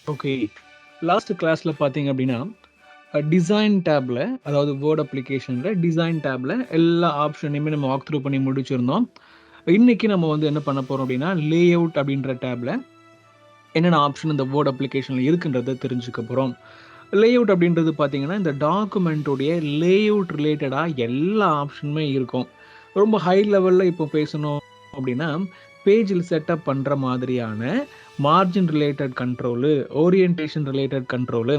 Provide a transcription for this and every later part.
Okay. Last கிளாஸ்ல பார்த்தீங்க அப்படின்னா, டிசைன் டேப்ல அதாவது வேர்ட் அப்ளிகேஷன்ல டிசைன் டேப்ல எல்லா ஆப்ஷனையுமே நம்ம வாக் த்ரூ பண்ணி முடிச்சிருந்தோம். இன்னைக்கு நம்ம வந்து என்ன பண்ண போறோம் அப்படின்னா, லேஅவுட் அப்படின்ற டேப்ல என்னென்ன ஆப்ஷன் இந்த வேர்ட் அப்ளிகேஷன்ல இருக்குன்றத தெரிஞ்சுக்க போறோம். லேஅவுட் அப்படின்றது பார்த்தீங்கன்னா, இந்த டாக்குமெண்ட்டுடைய லேஅவுட் ரிலேட்டடா எல்லா ஆப்ஷனுமே இருக்கும். ரொம்ப ஹை லெவல்ல இப்போ பேசணும் அப்படின்னா, பேஜில் செட்டப் பண்ற மாதிரியான margin related control, orientation related control,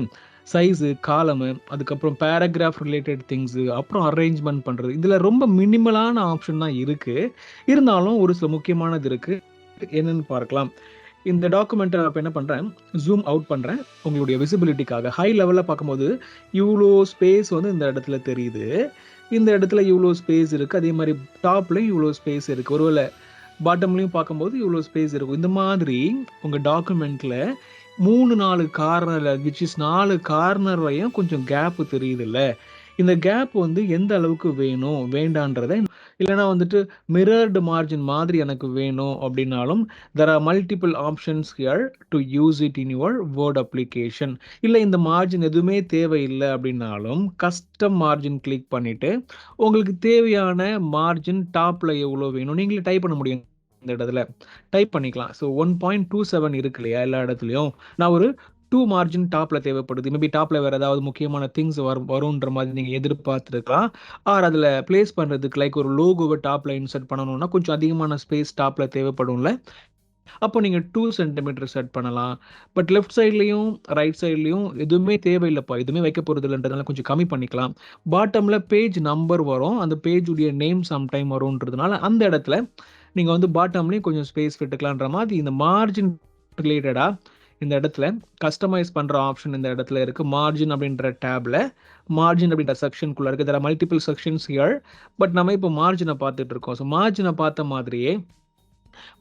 size, column, அதுக்கப்புறம் பேராகிராஃப் ரிலேட்டட் திங்ஸு, அப்புறம் அரேஞ்ச்மென்ட் பண்றது. இதுல ரொம்ப மினிமலான ஆப்ஷன் தான் இருக்கு. இருந்தாலும் ஒரு சில முக்கியமானது இருக்கு. என்னன்னு பார்க்கலாம். இந்த டாக்குமெண்ட்ட நான் இப்ப என்ன பண்றேன், ஜூம் அவுட் பண்றேன். உங்களுடைய விசிபிலிட்டிக்காக. ஹை லெவல்ல பார்க்கும்போது, இவ்ளோ ஸ்பேஸ் வந்து இந்த இடத்துல தெரியுது. இந்த இடத்துல இவ்ளோ ஸ்பேஸ் இருக்கு. அதே மாரி டாப்லயும் இவ்ளோ ஸ்பேஸ் இருக்கு. ஒருவேள பாட்டம்லயும் பார்க்கும்போது இவ்ளோ ஸ்பேஸ் இருக்கும். இந்த மாதிரி உங்க டாக்குமெண்ட்ல 3, 4 கார்னர்ல விச் இஸ் 4 கார்னர் வரையும் கொஞ்சம் கேப் தெரியுதுல்ல. இந்த கேப் வந்து எந்த அளவுக்கு வேணும், வேண்டான்றத இல்லன்னா வந்துட்டு மிரர்டு மார்ஜின் மாதிரி எனக்கு வேணும் அப்படின்னாலும், there are multiple options here to use it in your word application. இல்ல இந்த மார்ஜின் எதுவுமே தேவையில்ல அப்படின்னாலும், கஸ்டம் மார்ஜின் கிளிக் பண்ணிட்டு, உங்களுக்கு தேவையான மார்ஜின் டாப்ல எவ்வளோ வேணும் நீங்களே டைப் பண்ண முடியும். இந்த இடத்துல டைப் பண்ணிக்கலாம். ஸோ 1.27 இருக்கு இல்லையா எல்லா இடத்துலயும். நான் ஒரு 2 மார்ஜின் டாப்ல தேவைப்படுது. மேபி டாப்ல வேற ஏதாவது முக்கியமான திங்ஸ் வரும்ன்ற மாதிரி நீங்க எதிர்பார்த்திருக்கலாம். ஆர் அதுல பிளேஸ் பண்றதுக்கு லைக் ஒரு லோகோவ டாப்ல இன்சர்ட் பண்ணணும்னா கொஞ்சம் அதிகமான ஸ்பேஸ் டாப்ல தேவைப்படும்ல. அப்போ நீங்க 2 சென்டிமீட்டர் செட் பண்ணலாம். பட் லெஃப்ட் சைட்லயும், ரைட் சைட்லயும் எதுவுமே தேவையில்லப்பா. எதுவுமே வைக்க போறதில்லன்றதுனால கொஞ்சம் கம்மி பண்ணிக்கலாம். பாட்டம்ல பேஜ் நம்பர் வரும். அந்த பேஜ் உடைய நேம் சம்டைம் வரும்ன்றதுனால அந்த இடத்துல நீங்க வந்து பாட்டம்லயும் கொஞ்சம் ஸ்பேஸ் விட்டுக்கலான்ற மாதிரி இந்த மார்ஜின் ரிலேட்டடா இந்த இடத்துல கஸ்டமைஸ் பண்ற ஆப்ஷன் இந்த இடத்துல இருக்கு. மார்ஜின் அப்படின்ற டேப்ல மார்ஜின் அப்படின்ற செக்ஷனுக்குள்ள இருக்கு. There are multiple sections here. But நம்ம இப்போ மார்ஜினை பார்த்துட்டு இருக்கோம். ஸோ மார்ஜினை பார்த்த மாதிரியே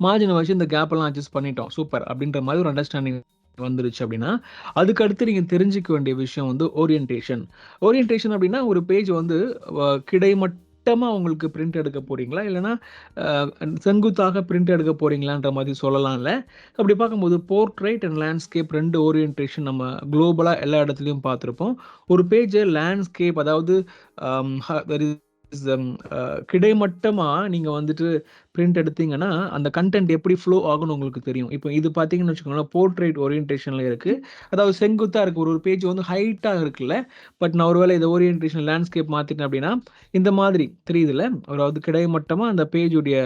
மார்ஜினை வச்சு இந்த கேப் எல்லாம் அட்ஜஸ்ட் பண்ணிட்டோம். சூப்பர் அப்படின்ற மாதிரி ஒரு அண்டர்ஸ்டாண்டிங் வந்துருச்சு அப்படின்னா, அதுக்கு அடுத்து நீங்க தெரிஞ்சுக்க வேண்டிய விஷயம் வந்து ஓரியன்டேஷன். ஓரியன்டேஷன் அப்படின்னா ஒரு பேஜ் வந்து கிடைமட்டமா உங்களுக்கு பிரிண்ட் எடுக்க போறீங்களா? இல்லன்னா செங்குத்தாக பிரிண்ட் எடுக்க போறீங்களான்ற மாதிரி சொல்லலாம்ல. அப்படி பார்க்கும்போது போர்ட்ரைட் அண்ட் லேண்ட்ஸ்கேப் 2 ஓரியன்டேஷன் நம்ம குளோபலா எல்லா இடத்துலயும் பார்த்திருப்போம். ஒரு பேஜ லேண்ட்ஸ்கேப் அதாவது தட் இஸ் கிடைமட்டமா நீங்க வந்துட்டு பிரிண்ட் எடுத்தீங்கன்னா, அந்த கன்டென்ட் எப்படி ஃப்ளோ ஆகும்னு உங்களுக்கு தெரியும். இப்போ இது பார்த்தீங்கன்னு வச்சுக்கோங்களேன், போர்ட்ரைட் ஓரியன்டேஷன்ல இருக்கு. அதாவது செங்குத்தா இருக்கு. ஒரு பேஜ் வந்து ஹைட்டா இருக்குல்ல. பட் நான் ஒருவேளை இத ஓரியன்டேஷன் லேண்ட்ஸ்கேப் மாத்திட்டேன் அப்படின்னா, இந்த மாதிரி தெரியுதுல்ல. அதாவது கிடைமட்டமா அந்த பேஜ் உடைய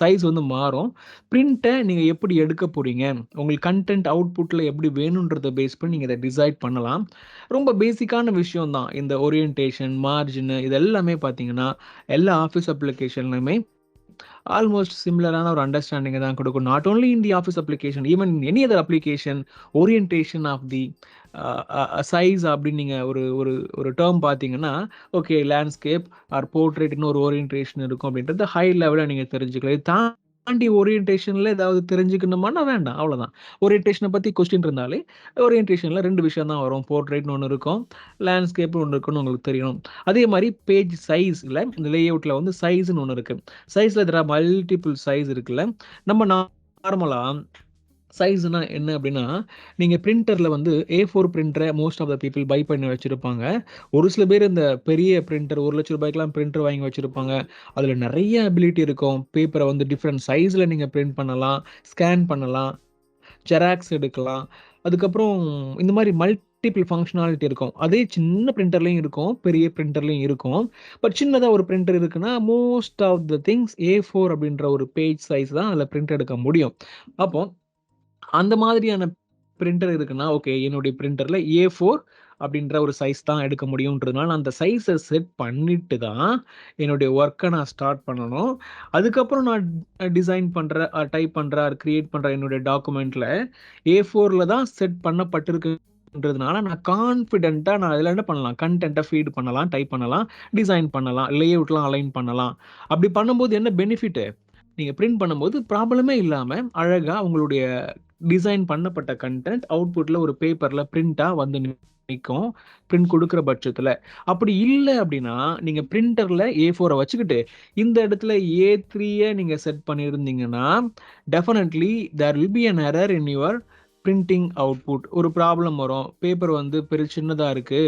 சைஸ் வந்து மாறும். பிரிண்ட்ட நீங்க எப்படி எடுக்க போறீங்க? உங்களுக்கு கன்டென்ட் அவுட்புட்ல எப்படி வேணும்ன்றத பேஸ் பண்ணி நீங்க இத டிசைட் பண்ணலாம். ரொம்ப பேசிக்கான விஷயம் தான். இந்த ஓரியன்டேஷன், மார்ஜின் இது எல்லாமே பார்த்தீங்கன்னா, எல்லா ஆஃபீஸ் அப்ளிகேஷன்லயுமே ஆல்மோஸ்ட் சிமிலரான ஒரு அண்டர்ஸ்டாண்டிங்க தான் கொடுக்கும். Not only in the office application, even in any other application, orientation of the size அப்படின்னு நீங்க ஒரு ஒரு ஒரு டெர்ம் பார்த்தீங்கன்னா, ஓகே லேண்ட்ஸ்கேப் ஆர் போர்ட்ரேட்ன்னு ஒரு ஓரியன்டேஷன் இருக்கும் அப்படின்றது ஹை லெவல்ல நீங்க தெரிஞ்சுக்கலாம். இத தாண்டி ஓரியன்டேஷன்ல ஏதாவது தெரிஞ்சுக்கணுமான்னா வேண்டாம். அவ்வளோதான். ஓரியன்டேஷன பத்தி கொஸ்டின் இருந்தாலே, ஓரியன்டேஷன்ல 2 விஷயம் தான் வரும். போர்ட்ரேட்ன்னு ஒண்ணு இருக்கும். லேண்ட்ஸ்கேப்னு ஒண்ணு இருக்குன்னு உங்களுக்கு தெரியணும். அதே மாரி பேஜ் சைஸ்ல இந்த லேஅவுட்ல வந்து சைஸ்ன்னு ஒண்ணு இருக்கு. சைஸ்ல தேர் ஆர் மல்டிபிள் சைஸ் இருக்குல்ல. நம்ம நார்மலா சைஸ்னா என்ன அப்படின்னா, நீங்க பிரிண்டர்ல வந்து A4 பிரிண்டர most of the people buy பண்ணி வச்சிருப்பாங்க. ஒரு சில பேர் இந்த பெரிய பிரிண்டர் ரூ. 1,00,000லாம் பிரிண்டர் வாங்கி வச்சிருப்பாங்க. அதுல நெறைய அபிலிட்டி இருக்கும். பேப்பர வந்து டிஃபரண்ட் சைஸ்ல நீங்க பிரிண்ட் பண்ணலாம், ஸ்கேன் பண்ணலாம், ஜெராக்ஸ் எடுக்கலாம். அதுக்கப்புறம் இந்த மாரி மல்டிபிள் ஃபங்ஷனாலிட்டி இருக்கும். அதே சின்ன பிரிண்டர்லயும் இருக்கும், பெரிய பிரிண்டர்லயும் இருக்கும். பட் சின்னதா ஒரு பிரிண்டர் இருக்குன்னா, most of the things A4 அப்படின்ற ஒரு பேஜ் சைஸ் தான் அதுல பிரிண்ட் எடுக்க முடியும். அப்போ அந்த மாதிரியான பிரிண்டர் இருக்குன்னா, ஓகே என்னுடைய பிரிண்டர்ல A4 அப்படின்ற ஒரு சைஸ் தான் எடுக்க முடியும்ன்றதுனால, நான் அந்த சைஸ செட் பண்ணிட்டு தான் என்னுடைய வொர்க்க நான் ஸ்டார்ட் பண்ணணும். அதுக்கப்புறம் நான் டிசைன் பண்ற, டைப் பண்ற, கிரியேட் பண்ற என்னுடைய டாக்குமெண்ட்ல A4ல தான் செட் பண்ணப்பட்டிருக்குன்றதுனால, நான் கான்ஃபிடென்ட்டா நான் இதுல என்ன பண்ணலாம், கன்டென்ட்ட ஃபீட் பண்ணலாம், டைப் பண்ணலாம், டிசைன் பண்ணலாம், லேஅவுட்லாம் அலைன் பண்ணலாம். அப்படி பண்ணும்போது என்ன பெனிஃபிட்? நீங்க பிரிண்ட் பண்ணும்போது ப்ராப்ளமே இல்லாம அழகா உங்களுடைய டிசைன் பண்ணப்பட்ட கன்டென்ட் அவுட்புட்ல ஒரு பேப்பர்ல பிரிண்டா வந்து நிக்கும். பிரிண்ட் குடுக்குற பட்சத்துல. அப்படி இல்ல அப்படின்னா, நீங்க பிரிண்டர்ல A4 வச்சுக்கிட்டு, இந்த இடத்துல A3 நீங்க செட் பண்ணியிருந்தீங்கன்னா, definitely there will be an error in your printing output ஒரு ப்ராப்ளம் வரும், பேப்பர் வந்து சின்னதா இருக்கு,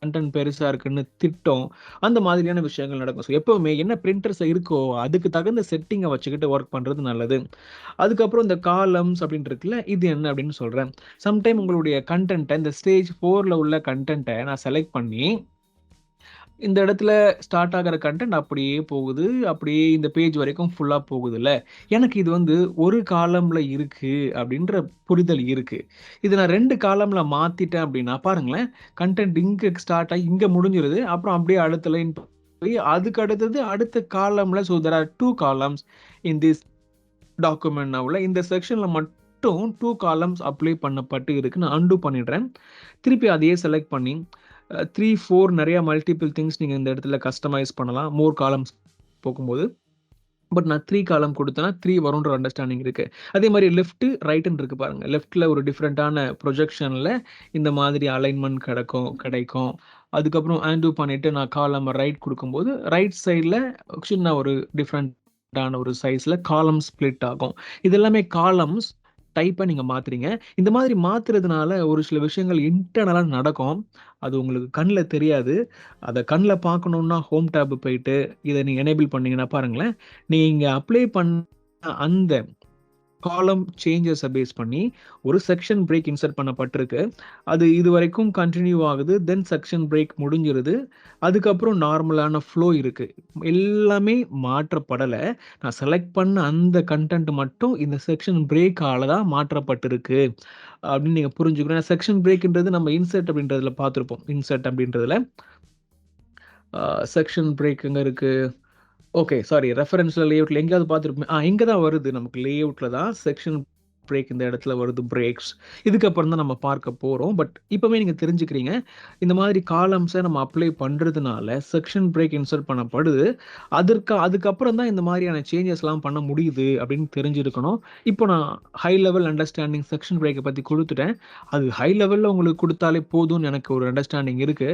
கண்டென்ட் பெருசா இருக்குன்னு திட்டம், அந்த மாதிரியான விஷயங்கள் நடக்கும். ஸோ எப்பவுமே என்ன பிரிண்டர்ஸ் இருக்கோ அதுக்கு தகுந்த செட்டிங்கை வச்சுக்கிட்டு ஒர்க் பண்றது நல்லது. அதுக்கப்புறம் இந்த காலம்ஸ் அப்படின்னு இருக்குல்ல, இது என்ன அப்படின்னு சொல்றேன். சம்டைம் உங்களுடைய கண்டென்ட்டை இந்த ஸ்டேஜ் 4ல உள்ள கண்டென்ட்டை நான் செலக்ட் பண்ணி இந்த இடத்துல ஸ்டார்ட் ஆகிற கண்டென்ட் அப்படியே போகுது, அப்படியே இந்த பேஜ் வரைக்கும் ஃபுல்லா போகுதுல்ல. எனக்கு இது வந்து ஒரு காலம்ல இருக்கு அப்படின்ற புரிதல் இருக்கு. இத நான் 2 காலம்ல மாத்திட்டேன் அப்படின்னா பாருங்களேன், கண்டென்ட் இங்க ஸ்டார்ட் ஆகி இங்க முடிஞ்சிருது. அப்புறம் அப்படியே அடுத்த லைன் போய் அதுக்கு அடுத்தது அடுத்த காலம்ல there are 2 columns in this document நவ்ல. இந்த செக்ஷன்ல மட்டும் 2 காலம்ஸ் அப்ளை பண்ணப்பட்டு இருக்கு. நான் அன்டூ பண்ணிடுறேன். திருப்பி அதையே செலக்ட் பண்ணி 3, 4 நிறைய மல்டிபிள் திங்ஸ் நீங்க இந்த இடத்துல கஸ்டமைஸ் பண்ணலாம். மோர் காலம்ஸ் போகும்போது. பட் நான் 3 காலம் கொடுத்தேன்னா 3 வரும்ன்ற அண்டர்ஸ்டாண்டிங் இருக்கு. அதே மாதிரி லெஃப்ட், ரைட்ன்னு இருக்கு பாருங்க. லெஃப்ட்ல ஒரு டிஃபரண்டான ப்ரொஜெக்ஷன்ல இந்த மாதிரி அலைன்மென்ட் கிடைக்கும். அதுக்கப்புறம் ஆன்டூ பண்ணிட்டு நான் காலம் ரைட் கொடுக்கும்போது ரைட் சைட்ல சின்ன ஒரு டிஃபரண்டான ஒரு சைஸ்ல காலம் ஸ்ப்ளிட் ஆகும். இது எல்லாமே காலம்ஸ் டைப்பை நீங்க மாத்துறீங்க. இந்த மாதிரி மாத்துறதுனால ஒரு சில விஷயங்கள் இன்டர்னலா நடக்கும். அது உங்களுக்கு கண்ல தெரியாது. அத கண்ல பார்க்கணும்னா ஹோம் டேப் போயிட்டு இத நீங்க எனேபிள் பண்ணீங்கன்னா பாருங்களேன், நீங்க அப்ளை பண்ண அந்த காலம் சேஞ்சஸை பேஸ் பண்ணி ஒரு செக்ஷன் பிரேக் இன்சர்ட் பண்ணப்பட்டிருக்கு. அது இதுவரைக்கும் கண்டினியூ ஆகுது. தென் செக்ஷன் பிரேக் முடிஞ்சிருது. அதுக்கப்புறம் நார்மலான ஃப்ளோ இருக்கு. எல்லாமே மாற்றப்படலை. நான் செலக்ட் பண்ண அந்த கண்டென்ட் மட்டும் இந்த செக்ஷன் பிரேக்கால தான் மாற்றப்பட்டிருக்கு அப்படின்னு நீங்க புரிஞ்சுக்கணும். செக்ஷன் பிரேக்ன்றது நம்ம இன்சர்ட் அப்படின்றதுல பார்த்துருப்போம். இன்சர்ட் அப்படின்றதுல செக்ஷன் பிரேக் எங்க இருக்கு? ஓகே. சாரி, ரெஃபரன்ஸ்ல லேஅவுட்ல எங்கேயாவது பார்த்துருப்போமே. இங்க தான் வருது. நமக்கு லேஅவுட்ல தான் செக்ஷன் பிரேக் இந்த இடத்துல வருது, பிரேக்ஸ். இதுக்கப்புறம் தான் நம்ம பார்க்க போறோம். பட் இப்பவே நீங்க தெரிஞ்சுக்கிறீங்க. இந்த மாதிரி காலம்ஸை நம்ம அப்ளை பண்றதுனால செக்ஷன் பிரேக் இன்சர்ட் பண்ணப்படுது. அதுக்கப்புறம் தான் இந்த மாதிரியான சேஞ்சஸ்லாம் பண்ண முடியுது அப்படின்னு தெரிஞ்சிருக்கணும். இப்போ நான் ஹை லெவல் அண்டர்ஸ்டாண்டிங் செக்ஷன் பிரேக்கை பத்தி கொடுத்துட்டேன். அது ஹை லெவல்ல உங்களுக்கு கொடுத்தாலே போதும்னு எனக்கு ஒரு அண்டர்ஸ்டாண்டிங் இருக்கு.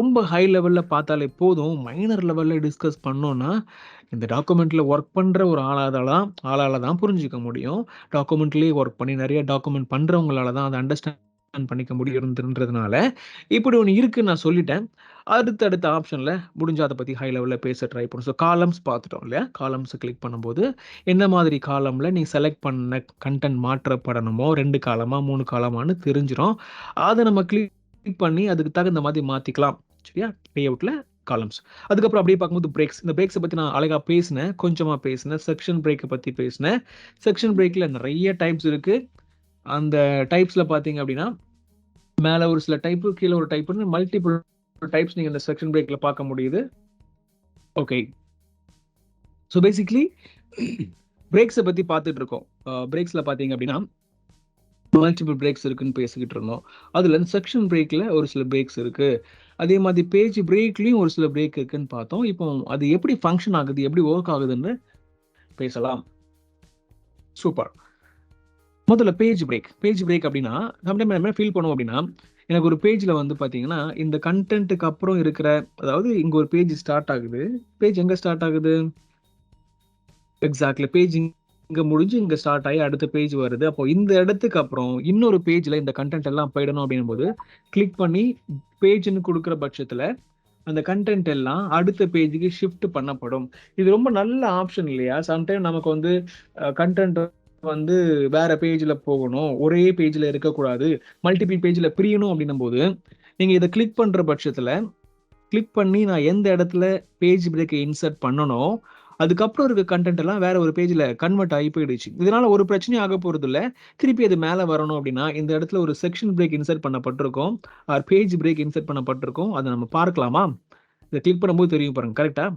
ரொம்ப ஹை லெவல்ல பார்த்தாலே போதும். மைனர் லெவல்ல டிஸ்கஸ் பண்ணோம்னா இந்த டாக்குமெண்ட்ல ஒர்க் பண்ற ஒரு ஆளால தான் புரிஞ்சுக்க முடியும். டாக்குமெண்ட்லயே ஒர்க் பண்ணி நிறைய டாக்குமெண்ட் பண்றவங்களால தான் அதை அண்டர்ஸ்டாண்ட் பண்ணிக்க முடியுன்றதுனால இப்படி ஒன்று இருக்குன்னு நான் சொல்லிட்டேன். அடுத்த ஆப்ஷன்ல முடிஞ்சா அதை பத்தி ஹை லெவல்ல பேச ட்ரை பண்ணும். ஸோ காலம்ஸ் பார்த்துட்டோம் இல்லையா? காலம்ஸ் கிளிக் பண்ணும்போது என்ன மாதிரி காலம்ல நீ செலக்ட் பண்ண கண்டென்ட் மாற்றப்படணுமோ 2 காலமா 3 காலமான்னு தெரிஞ்சிடும். அதை நம்ம கிளிக் பண்ணி அதுக்கு தகுந்த மாதிரி மாத்திக்கலாம். சரியா? லேஅவுட்ல காலம்ஸ். அதுக்கப்புறம் அப்படியே பார்க்கும்போது பிரேக்ஸ். இந்த பிரேக்ஸை பத்தி நான் அழகா பேசினேன். கொஞ்சமா பேசினேன். செக்ஷன் பிரேக்கை பத்தி பேசினேன். செக்ஷன் பிரேக்ல நிறைய டைப்ஸ் இருக்கு. அந்த டைப்ஸ்ல பாத்தீங்க அப்படின்னா மேல ஒரு சில டைப், கீழே ஒரு டைப்னு மல்டிபிள் டைப்ஸ் நீங்க இந்த செக்ஷன் பிரேக்ல பார்க்க முடியுது. ஓகே. ஸோ பேசிக்லி பிரேக்ஸை பத்தி பார்த்துட்டு இருக்கோம். பிரேக்ஸ்ல பாத்தீங்க அப்படின்னா மல்டிபிள் பிரேக்ஸ் இருக்குன்னு பேசிக்கிட்டு இருந்தோம். அதுல செக்ஷன் பிரேக்ல ஒரு சில பிரேக்ஸ் இருக்கு. அதே மாதிரி பேஜ் பிரேக்லயும் ஒரு சில பிரேக் இருக்குன்னு பார்த்தோம். இப்போ அது எப்படி ஃபங்க்ஷன் ஆகுது, எப்படி ஒர்க் ஆகுதுன்னு பேசலாம். சூப்பர். முதல்ல பேஜ் பிரேக் அப்படின்னா சம்டைம் நம்ம ஃபீல் பண்ணுவோம் அப்படின்னா, எனக்கு ஒரு பேஜ்ல வந்து பாத்தீங்கன்னா இந்த கண்டென்ட்டுக்கு அப்புறம் இருக்கிற, அதாவது இங்க ஒரு பேஜ் ஸ்டார்ட் ஆகுது. பேஜ் எங்க ஸ்டார்ட் ஆகுது? எக்ஸாக்ட்லி பேஜ் இங்க முடிஞ்சு இங்க ஸ்டார்ட் ஆகி அடுத்த பேஜ் வருது. அப்போ இந்த இடத்துக்கு அப்புறம் இன்னொரு பேஜ்ல இந்த கண்டென்ட் எல்லாம் போயிடணும் அப்படின்னும் போது கிளிக் பண்ணி பேஜ்னு கொடுக்குற பட்சத்துல அந்த கண்டென்ட் எல்லாம் அடுத்த பேஜுக்கு ஷிஃப்ட் பண்ணப்படும். இது ரொம்ப நல்ல ஆப்ஷன் இல்லையா? சம்டைம் நமக்கு வந்து கண்டென்ட் வந்து வேற பேஜ்ல போகணும், ஒரே பேஜ்ல இருக்கக்கூடாது, மல்டிபிள் பேஜ்ல பிரியணும் அப்படின்னும் போது நீங்க இதை கிளிக் பண்ற பட்சத்துல கிளிக் பண்ணி நான் எந்த இடத்துல பேஜ் பிரேக்கை இன்சர்ட் பண்ணணும், அதுக்கப்புறம் இருக்க கண்டென்ட் எல்லாம் வேற ஒரு பேஜ்ல கன்வெர்ட் ஆகி போயிடுச்சு. இதனால ஒரு பிரச்சனையும் ஆக போறது இல்ல. திருப்பி அது மேல வரணும் அப்படின்னா இந்த இடத்துல ஒரு செக்ஷன் பிரேக் இன்சர்ட் பண்ணப்பட்டிருக்கும், ஆர் பேஜ் பிரேக் இன்சர்ட் பண்ணப்பட்டிருக்கும். அதை நம்ம பார்க்கலாமா? இதை கிளிக் பண்ணும்போது தெரியும் பாருங்க. கரெக்டா?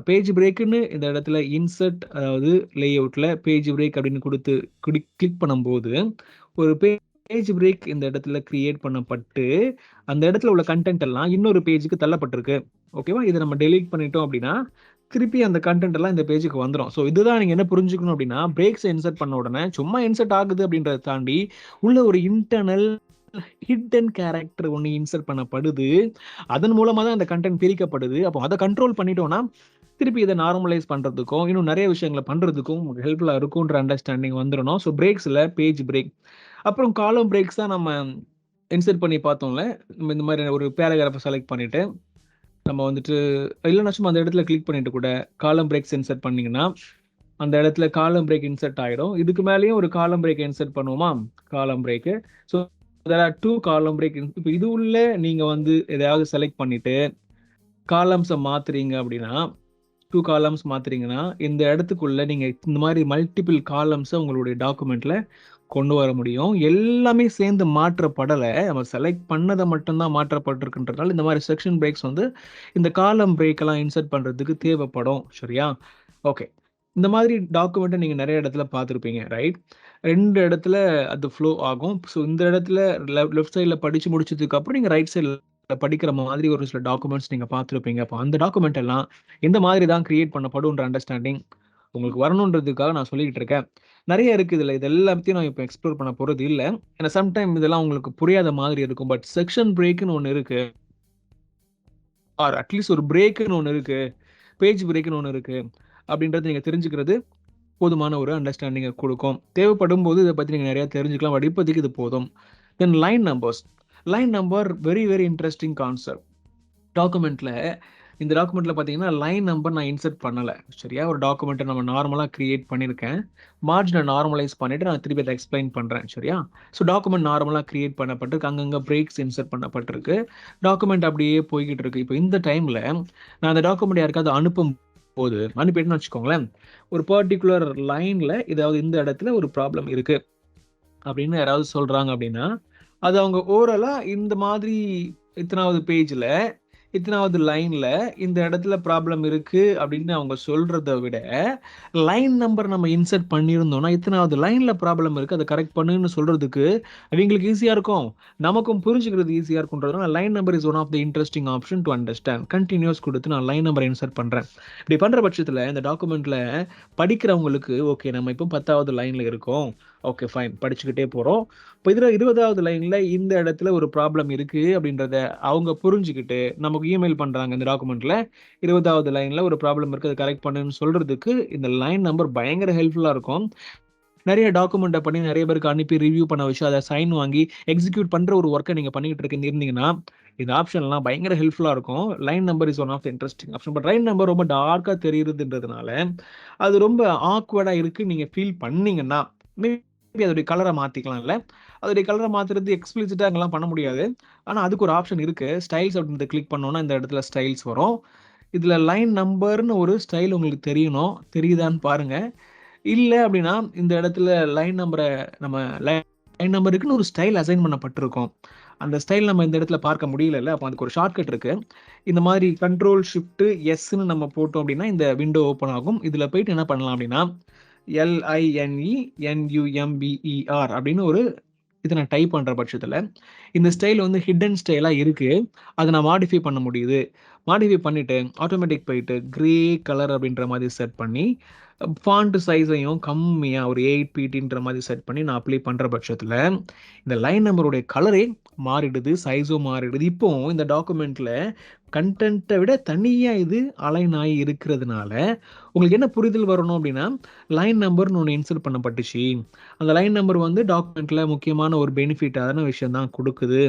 பேஜ் பிரேக்குன்னு இந்த இடத்துல இன்சர்ட், அதாவது லேஅவுட்ல பேஜ் பிரேக் அப்படின்னு கொடுத்து கிளிக் பண்ணும்போது ஒரு பேஜ் பிரேக் இந்த இடத்துல கிரியேட் பண்ணப்பட்டு அந்த இடத்துல உள்ள கண்டென்ட் எல்லாம் இன்னொரு பேஜுக்கு தள்ளப்பட்டிருக்கு. ஓகேவா? இதை நம்ம டெலீட் பண்ணிட்டோம் அப்படின்னா திருப்பி அந்த கண்டென்ட் எல்லாம் இந்த பேஜுக்கு வந்துடும். ஸோ இதுதான் நீங்க என்ன புரிஞ்சுக்கணும் அப்படின்னா, பிரேக்ஸ் இன்சர்ட் பண்ண உடனே சும்மா இன்சர்ட் ஆகுது அப்படின்றத தாண்டி உள்ள ஒரு இன்டர்னல் ஹிடன் கேரக்டர் ஒன்று இன்சர்ட் பண்ணப்படுது. அதன் மூலமா தான் அந்த கண்டென்ட் பிரிக்கப்படுது. அப்போ அதை கண்ட்ரோல் பண்ணிட்டோம்னா திருப்பி இதை நார்மலைஸ் பண்றதுக்கும் இன்னும் நிறைய விஷயங்களை பண்றதுக்கும் ஹெல்ப்ஃபுல்லா இருக்கும்ன்ற அண்டர்ஸ்டாண்டிங் வந்துடணும். ஸோ பிரேக்ஸ்ல பேஜ் பிரேக், அப்புறம் காலம் பிரேக்ஸ் தான் நம்ம இன்சர்ட் பண்ணி பார்த்தோம்ல. நம்ம இந்த மாதிரி ஒரு பேராகிராஃபை செலக்ட் பண்ணிட்டு நம்ம வந்துட்டு இல்லைன்னா சும்மா அந்த இடத்துல கிளிக் பண்ணிட்டு கூட காலம் பிரேக்ஸ் இன்சர்ட் பண்ணீங்கன்னா அந்த இடத்துல காலம் பிரேக் இன்சர்ட் ஆகிடும். இதுக்கு மேலேயும் ஒரு காலம் பிரேக் இன்சர்ட் பண்ணுவோமா, column break. So two column break. இப்போ இது உள்ள நீங்கள் வந்து எதையாவது செலக்ட் பண்ணிட்டு காலம்ஸை மாற்றுறீங்க அப்படின்னா, 2 காலம்ஸ் மாற்றுறீங்கன்னா இந்த இடத்துக்குள்ள நீங்கள் இந்த மாதிரி மல்டிபிள் காலம்ஸை உங்களுடைய டாக்குமெண்ட்டில் கொண்டு வர முடியும். எல்லாமே சேர்ந்து மாற்றப்படலை, நம்ம செலக்ட் பண்ணதை மட்டும்தான் மாற்றப்பட்டிருக்குன்றதுனால இந்த மாதிரி செக்ஷன் பிரேக்ஸ் வந்து இந்த காலம் பிரேக்கெல்லாம் இன்சர்ட் பண்ணுறதுக்கு தேவைப்படும். சரியா? ஓகே. இந்த மாதிரி டாக்குமெண்ட்டை நீங்கள் நிறைய இடத்துல பார்த்துருப்பீங்க, ரைட்? 2 இடத்துல அது ஃப்ளோ ஆகும். ஸோ இந்த இடத்துல லெஃப்ட் சைடில் படித்து முடிச்சதுக்கப்புறம் நீங்கள் ரைட் சைடில் படிக்கிற மாதிரி ஒரு சில டாக்குமெண்ட்ஸ் நீங்கள் பார்த்துருப்பீங்க. அப்போ அந்த டாக்குமெண்ட் எல்லாம் எந்த மாதிரி தான் கிரியேட் பண்ணப்படும்ன்ற அண்டர்ஸ்டாண்டிங் உங்களுக்கு வரணுன்றதுக்காக நான் சொல்லிக்கிட்டு இருக்கேன். நிறைய இருக்குது இதில். இது எல்லாத்தையும் நான் இப்போ எக்ஸ்ப்ளோர் பண்ண போகிறது இல்லை. ஏன்னா சம்டைம் இதெல்லாம் உங்களுக்கு புரியாத மாதிரி இருக்கும். பட் செக்ஷன் பிரேக்குன்னு ஒன்று இருக்குது, ஆர் அட்லீஸ்ட் ஒரு பிரேக்குன்னு ஒன்று இருக்குது, பேஜ் பிரேக்குன்னு ஒன்று இருக்குது. அப்படின்றது நீங்கள் தெரிஞ்சுக்கிறது போதுமான ஒரு அண்டர்ஸ்டாண்டிங்கை கொடுக்கும். தேவைப்படும் போது இதை பற்றி நீங்கள் நிறையா தெரிஞ்சுக்கலாம். பட் இப்போதைக்கு இது போதும். Then line numbers. Line number very very interesting concept. இந்த டாக்குமெண்ட்டில் பார்த்தீங்கன்னா லைன் நம்பர் நான் இன்சர்ட் பண்ணலை. சரியா? ஒரு டாக்குமெண்ட்டை நம்ம நார்மலாக க்ரியேட் பண்ணியிருக்கேன். மார்ஜினை நார்மலைஸ் பண்ணிவிட்டு நான் திருப்பி அதை எக்ஸ்பிளைன் பண்ணுறேன். சரியா? ஸோ டாக்குமெண்ட் நார்மலாக க்ரியேட் பண்ணப்பட்டிருக்கு, அங்கங்கே பிரேக்ஸ் இன்சர்ட் பண்ணப்பட்டிருக்கு, டாக்குமெண்ட் அப்படியே போய்கிட்டு இருக்கு. இப்போ இந்த டைமில் நான் அந்த டாக்குமெண்ட் யாருக்காவது அனுப்பிட்டுன்னு வச்சுக்கோங்களேன், ஒரு பர்டிகுலர் லைனில் ஏதாவது இந்த இடத்துல ஒரு ப்ராப்ளம் இருக்குது அப்படின்னு யாராவது சொல்கிறாங்க அப்படின்னா, அது அவங்க ஓரலாக இந்த மாதிரி இத்தனாவது பேஜில் இத்தனாவது லைனில் இந்த இடத்துல ப்ராப்ளம் இருக்குது அப்படின்னு அவங்க சொல்கிறத விட லைன் நம்பர் நம்ம இன்சர்ட் பண்ணியிருந்தோம்னா இத்தனாவது லைனில் ப்ராப்ளம் இருக்குது அதை கரெக்ட் பண்ணுன்னு சொல்கிறதுக்கு அவங்களுக்கு ஈஸியாக இருக்கும், நமக்கும் புரிஞ்சுக்கிறது ஈஸியாக இருக்குன்றதுனால line number is one of the interesting option to understand. Continuous கொடுத்து நான் லைன் நம்பரை இன்சர்ட் பண்ணுறேன். இப்படி பண்ணுற பட்சத்தில் இந்த டாக்குமெண்ட்டில் படிக்கிறவங்களுக்கு ஓகே நம்ம இப்போ 10வது லைனில் இருக்கோம், ஓகே ஃபைன், படிச்சுக்கிட்டே போகிறோம். இப்போ இதில் 20வது லைனில் இந்த இடத்துல ஒரு ப்ராப்ளம் இருக்குது அப்படின்றத அவங்க புரிஞ்சுக்கிட்டு நமக்கு இமெயில் பண்ணுறாங்க. இந்த டாக்குமெண்ட்டில் 20வது லைனில் ஒரு ப்ராப்ளம் இருக்குது, அதை கரெக்ட் பண்ணுன்னு சொல்கிறதுக்கு இந்த லைன் நம்பர் பயங்கர ஹெல்ப்ஃபுல்லாக இருக்கும். நிறைய டாக்குமெண்ட்டை பண்ணி நிறைய பேருக்கு அனுப்பி ரிவ்யூ பண்ண வச்சு அதை சைன் வாங்கி எக்ஸிக்யூட் பண்ணுற ஒரு ஒர்க்கை நீங்கள் பண்ணிக்கிட்டு இருந்தீங்கன்னா இந்த ஆப்ஷன்லாம் பயங்கர ஹெல்ப்ஃபுல்லாக இருக்கும். Line number is one of the interesting option. But line number ரொம்ப டார்க்காக தெரியுதுன்றதுனால அது ரொம்ப ஆக்வர்டாக இருக்குது நீங்கள் ஃபீல் பண்ணீங்கன்னா மேபி அதோடைய கலரை மாற்றிக்கலாம். இல்லை, அதோடைய கலரை மாற்றுறது எக்ஸ்பிளிசிட்டாக அங்கெல்லாம் பண்ண முடியாது. ஆனால் அதுக்கு ஒரு ஆப்ஷன் இருக்குது, ஸ்டைல்ஸ் அப்படின்றத கிளிக் பண்ணோன்னா இந்த இடத்துல ஸ்டைல்ஸ் வரும். இதில் லைன் நம்பர்னு ஒரு ஸ்டைல் உங்களுக்கு தெரியணும், தெரியுதான்னு பாருங்கள். இல்லை அப்படின்னா இந்த இடத்துல லைன் நம்பரை நம்ம லைன் நம்பருக்குன்னு ஒரு ஸ்டைல் அசைன் பண்ணப்பட்டிருக்கோம், அந்த ஸ்டைல் நம்ம இந்த இடத்துல பார்க்க முடியல. அப்போ அதுக்கு ஒரு ஷார்ட்கட் இருக்குது. இந்த மாதிரி Ctrl+Shift+Sன்னு நம்ம போட்டோம் அப்படின்னா இந்த விண்டோ ஓப்பன் ஆகும். இதில் போயிட்டு என்ன பண்ணலாம் அப்படின்னா LINENUMBER அப்படின்னு ஒரு இதை நான் டைப் பண்ணுற பட்சத்தில் இந்த ஸ்டைல் வந்து ஹிடன் ஸ்டைலாக இருக்குது, அதை நான் மாடிஃபை பண்ண முடியுது. மாடிஃபை பண்ணிவிட்டு ஆட்டோமேட்டிக் போயிட்டு கிரே கலர் அப்படின்ற மாதிரி செட் பண்ணி ஃபாண்ட் சைஸையும் கம்மியாக ஒரு 8 ptன்ற மாதிரி செட் பண்ணி நான் அப்ளை பண்ணுற பட்சத்தில் இந்த லைன் நம்பருடைய கலரே மாறிடுது, சைஸும் மாறிடுது. இப்போ இந்த டாக்குமெண்ட்டில் கண்டென்ட்டை விட தனியாக இது அலைன் ஆகி இருக்கிறதுனால உங்களுக்கு என்ன புரிதல் வரணும் அப்படின்னா லைன் நம்பர்னு ஒன்று இன்சர்ட் பண்ணப்பட்டுச்சு, அந்த லைன் நம்பர் வந்து டாக்குமெண்ட்டில் முக்கியமான ஒரு பெனிஃபிட்டான விஷயம் தான் கொடுக்குது,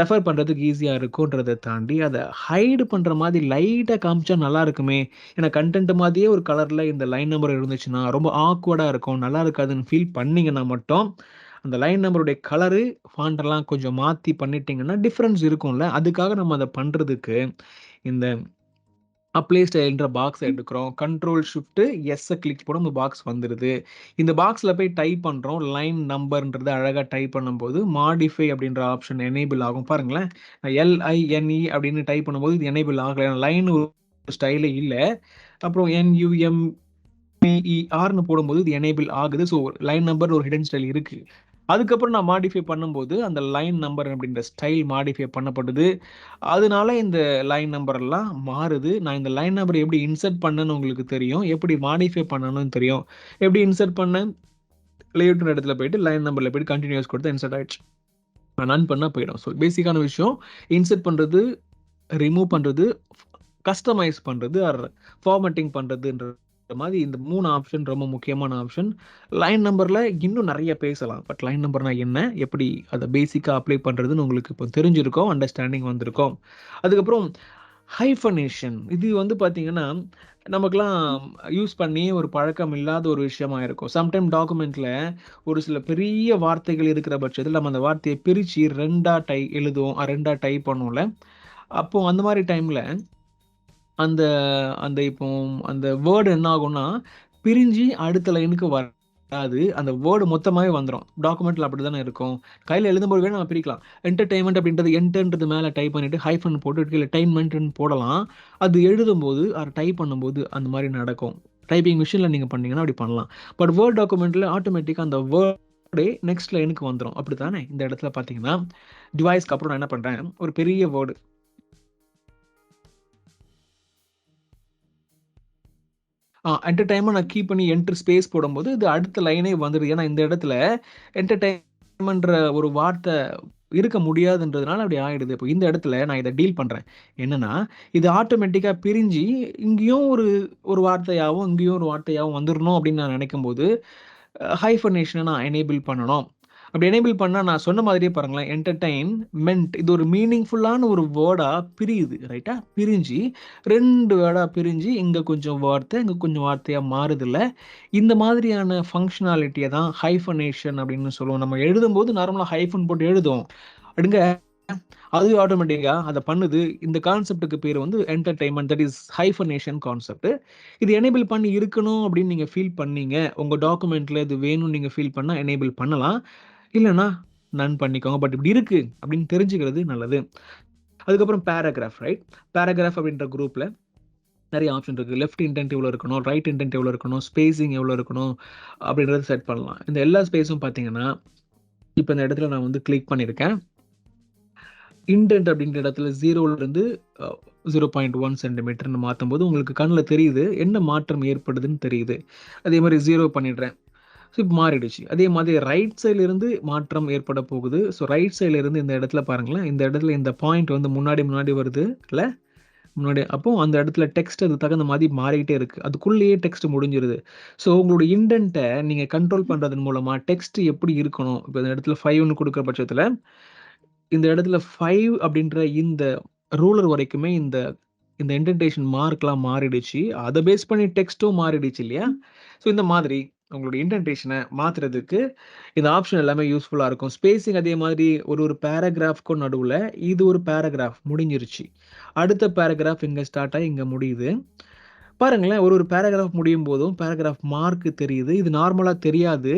ரெஃபர் பண்ணுறதுக்கு ஈஸியாக இருக்குன்றதை தாண்டி அதை ஹைடு பண்ணுற மாதிரி லைட்டாக காமிச்சா நல்லா இருக்குமே, ஏன்னா கண்டென்ட் மாதிரியே ஒரு கலரில் இந்த லைன் நம்பர் இருந்துச்சுன்னா ரொம்ப ஆக்வர்டாக இருக்கும், நல்லா இருக்காதுன்னு ஃபீல் பண்ணிங்கன்னா மட்டும் அந்த லைன் நம்பருடைய கலரு ஃபாண்டெல்லாம் கொஞ்சம் மாற்றி பண்ணிட்டீங்கன்னா டிஃப்ரென்ஸ் இருக்கும்ல. அதுக்காக நம்ம அதை பண்ணுறதுக்கு இந்த அப்ளை ஸ்டைல்ன்ற பாக்ஸை எடுக்கிறோம், Ctrl+Shift+S கிளிக் போட இந்த பாக்ஸ் வந்துடுது. இந்த பாக்ஸில் போய் டைப் பண்ணுறோம், லைன் நம்பர்ன்றது அழகாக டைப் பண்ணும்போது மாடிஃபை அப்படின்ற ஆப்ஷன் எனேபிள் ஆகும். பாருங்களேன், LINE அப்படின்னு டைப் பண்ணும்போது இது எனேபிள் ஆகலை, லைன் ஒரு ஸ்டைலே இல்லை. அப்புறம் NUMBERன்னு போடும்போது இது எனேபிள் ஆகுது. ஸோ லைன் நம்பர் ஒரு ஹிடன் ஸ்டைல் இருக்குது. அதுக்கப்புறம் நான் மாடிஃபை பண்ணும்போது அந்த லைன் நம்பர் அப்படின்ற ஸ்டைல் மாடிஃபை பண்ணப்படுது, அதனால இந்த லைன் நம்பரெல்லாம் மாறுது. நான் இந்த லைன் நம்பர் எப்படி இன்சர்ட் பண்ணேன்னு உங்களுக்கு தெரியும், எப்படி மாடிஃபை பண்ணணும்னு தெரியும். எப்படி இன்சர்ட் பண்ணேன், லேஅவுட் இடத்துல போயிட்டு லைன் நம்பரில் போய்ட்டு கண்டினியூஸ் கொடுத்து இன்சர்ட் ஆகிடுச்சு, நான் ரன் பண்ணால் போயிடும். ஸோ பேசிக்கான விஷயம் இன்சர்ட் பண்ணுறது, ரிமூவ் பண்ணுறது, கஸ்டமைஸ் பண்ணுறது ஆர் ஃபார்மேட்டிங் பண்ணுறதுன்றது மாதிரி இந்த 3 ஆப்ஷன் ரொம்ப முக்கியமான ஆப்ஷன். லைன் நம்பர்ல இன்னும் நெறைய பேசலாம். பட் லைன் நம்பர்னா என்ன? எப்படி அத பேசிக்கா அப்ளை பண்றதுன்னு உங்களுக்கு இப்போ தெரிஞ்சிருக்கும். அண்டர்ஸ்டாண்டிங் வந்திருக்கும். அதுக்கப்புறம் ஹைஃபனேஷன் இது வந்து பார்த்தீங்கன்னா, நமக்கெல்லாம் யூஸ் பண்ணி ஒரு பழக்கம் இல்லாத ஒரு விஷயமா இருக்கும். சம்டைம் டாக்குமெண்ட்ல ஒரு சில பெரிய வார்த்தைகள் இருக்கிற பட்சத்தில நம்ம அந்த வார்த்தைய பிரிச்சு 2ஆ எழுதுவோம். 2ஆ டைப் பண்ணுவோம்ல. அப்போ அந்த மாரி டைம்ல அந்த அந்த இப்போ அந்த வேர்ட் என்ன ஆகும்னா, பிரிஞ்சு அடுத்த லைனுக்கு வராது. அந்த வேர்ட் மொத்தமாவே வந்துரும். டாக்குமெண்ட்ல அப்படிதானே இருக்கும். கையில எழுதும்போது வேணா நம்ம பிரிக்கலாம். என்டர்டெயின்மென்ட் அப்படின்றது என்டர்ன்றது மேல டைப் பண்ணிட்டு ஹைஃபன் போட்டு கீழ டெயின்மென்ட்ன்னு போடலாம். அது எழுதும்போது டைப் பண்ணும்போது அந்த மாரி நடக்கும். டைப்பிங் மிஷின்ல நீங்க பண்ணீங்கன்னா அப்படி பண்ணலாம். பட் வேர்ட் டாக்குமெண்ட்ல ஆட்டோமேட்டிக்கா அந்த வேர்டே நெக்ஸ்ட் லைனுக்கு வந்துரும். அப்படித்தானே? இந்த இடத்துல பார்த்தீங்கன்னா, டிவைஸ்க்கு அப்புறம் நான் என்ன பண்றேன், ஒரு பெரிய வேர்ட் என்டர்டெயின்மென்ட் நான் கீப் பண்ணி என்டர் ஸ்பேஸ் போடும்போது, இது அடுத்த லைனே வந்துருது. ஏன்னா, இந்த இடத்துல என்டர்டெயின்மென்ட்ன்ற ஒரு வார்த்தை இருக்க முடியாதுன்றதுனால அப்படி ஆயிடுது. இப்போ இந்த இடத்துல நான் இத டீல் பண்றேன். என்னன்னா, இது ஆட்டோமேட்டிக்கா பிரிஞ்சு இங்கேயும் ஒரு ஒரு வார்த்தையாவும், இங்கேயும் ஒரு வார்த்தையாவும் வந்துரணும் அப்படின்னு நான் நினைக்கும்போது, ஹைஃபனேஷன நான் எனேபிள் பண்ணணும். அப்படி எனேபிள் பண்ணா நான் சொன்ன மாதிரியே பாருங்களேன், என்டர்டெயின்மென்ட் இது ஒரு மீனிங்ஃபுல்லான ஒரு வேர்டா பிரியுது. ரைட்டா? பிரிஞ்சு 2 வேர்டா பிரிஞ்சு, இங்க கொஞ்சம் வார்த்தை, இங்க கொஞ்சம் வார்த்தையா மாறுதுல்ல. இந்த மாதிரியான ஃபங்ஷனாலிட்டிய தான் ஹைஃபனேஷன் அப்படின்னு சொல்லுவோம். நம்ம எழுதும்போது நார்மலா ஹைஃபன் போட்டு எழுதுவோம். அடுங்க அது ஆட்டோமேட்டிக்கா அத பண்ணுது. இந்த கான்செப்ட்க்கு பேரு வந்து என்டர்டெயின்மென்ட் தட் இஸ் ஹைஃபனேஷன் கான்செப்ட். இது எனேபிள் பண்ணி இருக்கணும் அப்படின்னு நீங்க ஃபீல் பண்ணீங்க. உங்க டாக்குமெண்ட்ல இது வேணும்னு நீங்க ஃபீல் பண்ணா எனேபிள் பண்ணலாம். இல்லன்னா நன் பண்ணிக்கோங்க. பட் இப்படி இருக்கு அப்படின்னு தெரிஞ்சுக்கிறது நல்லது. அதுக்கப்புறம் பேராகிராஃப் ரைட்? பேராகிராஃப் அப்படின்ற குரூப்ல நெறைய ஆப்ஷன் இருக்கு. லெஃப்ட் இன்டென்ட் எவ்வளோ இருக்கணும், ரைட் இன்டென்ட் எவ்வளோ இருக்கணும், ஸ்பேசிங் எவ்வளோ இருக்கணும் அப்படின்றத செட் பண்ணலாம். இந்த எல்லா ஸ்பேஸும் பார்த்தீங்கன்னா, இப்ப இந்த இடத்துல நான் வந்து கிளிக் பண்ணியிருக்கேன். இன்டென்ட் அப்படின்ற இடத்துல 0லிருந்து 0.1 சென்டிமீட்டர்ன்னு மாத்தும்போது உங்களுக்கு கண்ல தெரியுது. என்ன மாற்றம் ஏற்படுதுன்னு தெரியுது. அதே மாரி 0 பண்ணிடுறேன். ஸோ இப்ப மாறிடுச்சு. அதே மாதிரி ரைட் சைட்ல இருந்து மாற்றம் ஏற்பட போகுது. ஸோ ரைட் சைட்ல இருந்து இந்த இடத்துல பாருங்களேன். இந்த இடத்துல இந்த பாயிண்ட் வந்து முன்னாடி முன்னாடி வருது இல்ல? முன்னாடி அப்போ அந்த இடத்துல டெக்ஸ்ட் அதுக்கு தகுந்த மாரி மாறிக்கிட்டே இருக்கு. அதுக்குள்ளேயே டெக்ஸ்ட் முடிஞ்சிருது. ஸோ உங்களோட இன்டென்ட்ட நீங்க கண்ட்ரோல் பண்றதன் மூலமா டெக்ஸ்ட் எப்படி இருக்கணும்? இப்ப இந்த இடத்துல 5ன்னு குடுக்குற பட்சத்துல இந்த இடத்துல 5 அப்படின்ற இந்த ரூலர் வரைக்குமே இந்த இந்த இன்டென்டேஷன் மார்க்லாம் மாறிடுச்சு. அத பேஸ் பண்ணி டெக்ஸ்ட்டும் மாறிடுச்சு இல்லையா? ஸோ இந்த மாதிரி உங்களோட இன்டென்டேஷன மாத்துறதுக்கு இந்த ஆப்ஷன் எல்லாமே யூஸ்ஃபுல்லா இருக்கும். ஸ்பேசிங் அதே மாதிரி ஒரு ஒரு பேராகிராஃப்க்கும் நடுவுல இது ஒரு பேராகிராஃப் முடிஞ்சிருச்சு. அடுத்த பேராகிராஃப் இங்க ஸ்டார்ட் ஆயி இங்க முடியுது. பாருங்களேன் ஒரு ஒரு பேராகிராஃப் முடியும்போதும் பேராகிராஃப் மார்க் தெரியுது. இது நார்மலா தெரியாது.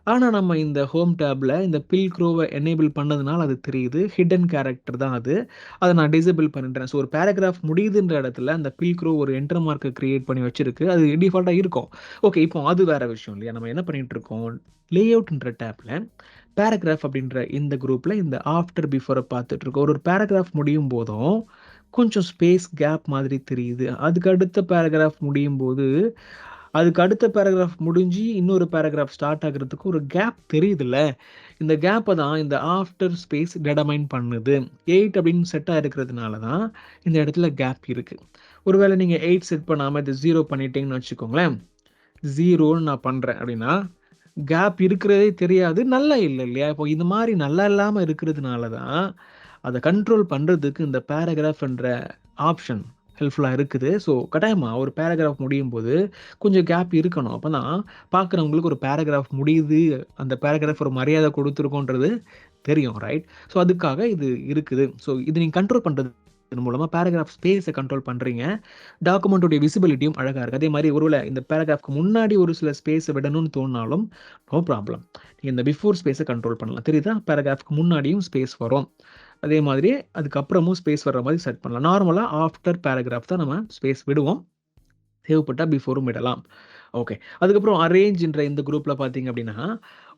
ஆனா, நம்ம இந்த ஹோம் டேப்ல இந்த பில்க்ரோவ எனேபிள் பண்ணதுனால அது தெரியுது. ஹிட்டன் கேரக்டர் தான் அது. அத நான் டிசேபிள் பண்ணிட்டேன். ஸோ ஒரு பேராகிராஃப் முடியுதுன்ற இடத்துல அந்த பில்க்ரோ ஒரு என்டர் மார்க்க கிரியேட் பண்ணி வச்சிருக்கு. அது டிஃபால்ட்டா இருக்கும். ஓகே. இப்போ அது வேற விஷயம் இல்லையா? நம்ம என்ன பண்ணிட்டு இருக்கோம், லேஅவுட்ன்ற டேப்ல பேராகிராஃப் அப்படின்ற இந்த குரூப்ல இந்த ஆஃப்டர், பிஃபோர பார்த்துட்டு இருக்கோம். ஒரு ஒரு பேராகிராஃப் முடியும் போதும் கொஞ்சம் ஸ்பேஸ் கேப் மாதிரி தெரியுது. அதுக்கு அடுத்த பேராகிராஃப் முடியும்போது அதுக்கு அடுத்த பேராகிராஃப் முடிஞ்சு இன்னொரு பேராகிராஃப் ஸ்டார்ட் ஆகுறதுக்கு ஒரு கேப் தெரியுதுல்ல. இந்த கேப்ப தான் இந்த ஆஃப்டர் ஸ்பேஸ் டிட்டர்மைன் பண்ணுது. 8 அப்படின்னு செட் ஆயிருக்கிறதுனால தான் இந்த இடத்துல கேப் இருக்கு. ஒருவேளை நீங்க 8 செட் பண்ணாம இத 0 பண்ணிட்டீங்கன்னு வச்சுக்கோங்களேன். 0ன்னு நான் பண்றேன் அப்படின்னா, கேப் இருக்கிறதே தெரியாது. நல்லா இல்ல இல்லையா? இப்போ இது மாரி நல்லா இல்லாம இருக்கிறதுனால தான், அத கண்ட்ரோல் பண்றதுக்கு இந்த பேராகிராஃப் என்ற ஆப்ஷன் ஹெல்ப்ஃபுல்லா இருக்குது. ஸோ கட்டாயமா ஒரு பேராகிராஃப் முடியும்போது கொஞ்சம் கேப் இருக்கணும். அப்பதான் பார்க்குறவங்களுக்கு ஒரு பேராகிராஃப் முடியுது. அந்த பேராகிராஃப் ஒரு மரியாதை குடுத்துருக்கோன்றது தெரியும். ரைட்? ஸோ அதுக்காக இது இருக்குது. ஸோ இது நீங்க கண்ட்ரோல் பண்றது மூலமா பேராகிராஃப் ஸ்பேஸ கண்ட்ரோல் பண்றீங்க. டாக்குமெண்ட்டுடைய விசிபிலிட்டியும் அழகா இருக்கு. அதே மாரி ஒருவேள இந்த பேராகிராஃப்க்கு முன்னாடி ஒரு சில ஸ்பேஸ விடணும்னு தோணுனாலும், நோ ப்ராப்ளம். நீங்க இந்த பிஃபோர் ஸ்பேஸ கண்ட்ரோல் பண்ணலாம். தெரியுதா? பேராகிராஃப்க்கு முன்னாடியும் ஸ்பேஸ் வரும். அதே மாதிரி அதுக்கப்புறமும் ஸ்பேஸ் வர்ற மாரி செட் பண்ணலாம். நார்மலா ஆஃப்டர் பேராகிராஃப் தான் நம்ம ஸ்பேஸ் விடுவோம். தேவைப்பட்டா பிஃபோரும் விடலாம். ஓகே. அதுக்கப்புறம் அரேஞ்ச்ன்ற இந்த குரூப்ல பார்த்தீங்க அப்படின்னா,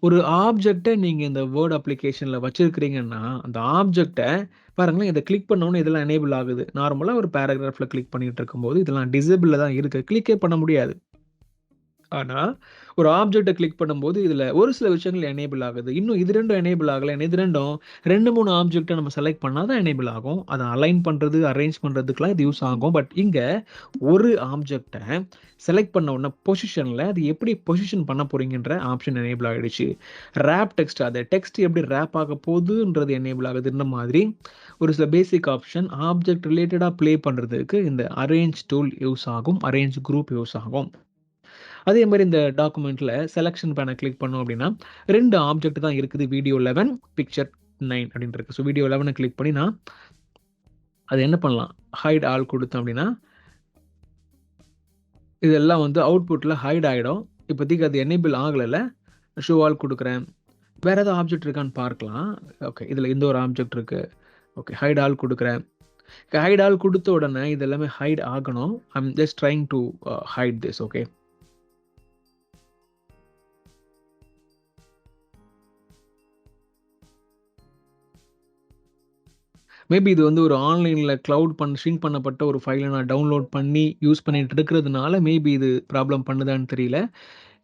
ஒரு ஆப்ஜெக்ட்ட நீங்க இந்த வேர்ட் அப்ளிகேஷன்ல வச்சிருக்கிறீங்கன்னா, அந்த ஆப்ஜெக்ட்ட பாருங்களேன் இத கிளிக் பண்ண உடனே இதெல்லாம் எனேபிள் ஆகுது. நார்மலா ஒரு பேராகிராஃப்ல கிளிக் பண்ணிட்டு இருக்கும்போது இதெல்லாம் டிசேபிள்ல தான் இருக்கு. கிளிக்கே பண்ண முடியாது. ஆனா, ஒரு ஆப்ஜெக்ட்ட கிளிக் பண்ணும்போது, இதுல ஒரு சில விஷயங்கள் எனேபிள் ஆகுது. இன்னும் இது 2ம் எனேபிள் ஆகல. இது 2ம் 2, 3 ஆப்ஜெக்ட்ட நம்ம செலக்ட் பண்ணா தான் எனேபிள் ஆகும். அத அலைன் பண்றது, அரேஞ்ச் பண்றதுக்குலாம் இது யூஸ் ஆகும். பட் இங்க ஒரு ஆப்ஜெக்ட்ட செலக்ட் பண்ண உடனே பொசிஷன்ல அது எப்படி பொசிஷன் பண்ண போறீங்கன்ற ஆப்ஷன் எனேபிள் ஆயிடுச்சு. ராப் டெக்ஸ்ட் அது டெக்ஸ்ட் எப்படி ராப் ஆக போகுதுன்றது எனேபிள் ஆகுது. இந்த மாதிரி ஒரு சில பேசிக் ஆப்ஷன் ஆப்ஜெக்ட் ரிலேட்டடா ப்ளே பண்றதுக்கு இந்த அரேஞ்ச் டூல் யூஸ் ஆகும். அரேஞ்ச் குரூப் யூஸ் ஆகும். அதே மாரி இந்த டாக்குமெண்ட்ல செலக்ஷன் பேன கிளிக் பண்ணோம் அப்படின்னா, 2 ஆப்ஜெக்ட் தான் இருக்குது. வீடியோ 11, பிக்சர் 9 அப்படின்னு இருக்கு. ஸோ வீடியோ 11 கிளிக் பண்ணி நான் அது என்ன பண்ணலாம்? ஹைட் ஆல் குடுத்தோம் அப்படின்னா, இதெல்லாம் வந்து அவுட்புட்ல ஹைட் ஆயிடும். இப்போதைக்கு அது எனேபிள் ஆகலல்ல. ஷோ ஆல் குடுக்குறேன். வேற ஏதாவது ஆப்ஜெக்ட் இருக்கான்னு பார்க்கலாம். ஓகே. இதுல இந்த ஒரு ஆப்ஜெக்ட் இருக்கு. ஓகே. ஹைட் ஆல் குடுக்குறேன். ஹைட் ஆல் குடுத்த உடனே இது எல்லாமே ஹைட் ஆகணும். I am just trying to hide this. Okay. Maybe இது வந்து ஒரு ஆன்லைன்ல ஷிங்க் பண்ணப்பட்ட ஒரு ஃபைல நான் டவுன்லோட் பண்ணி யூஸ் பண்ணிட்டு இருக்கிறதுனால, மேபி இது ப்ராப்ளம் பண்ணுதான்னு தெரியல.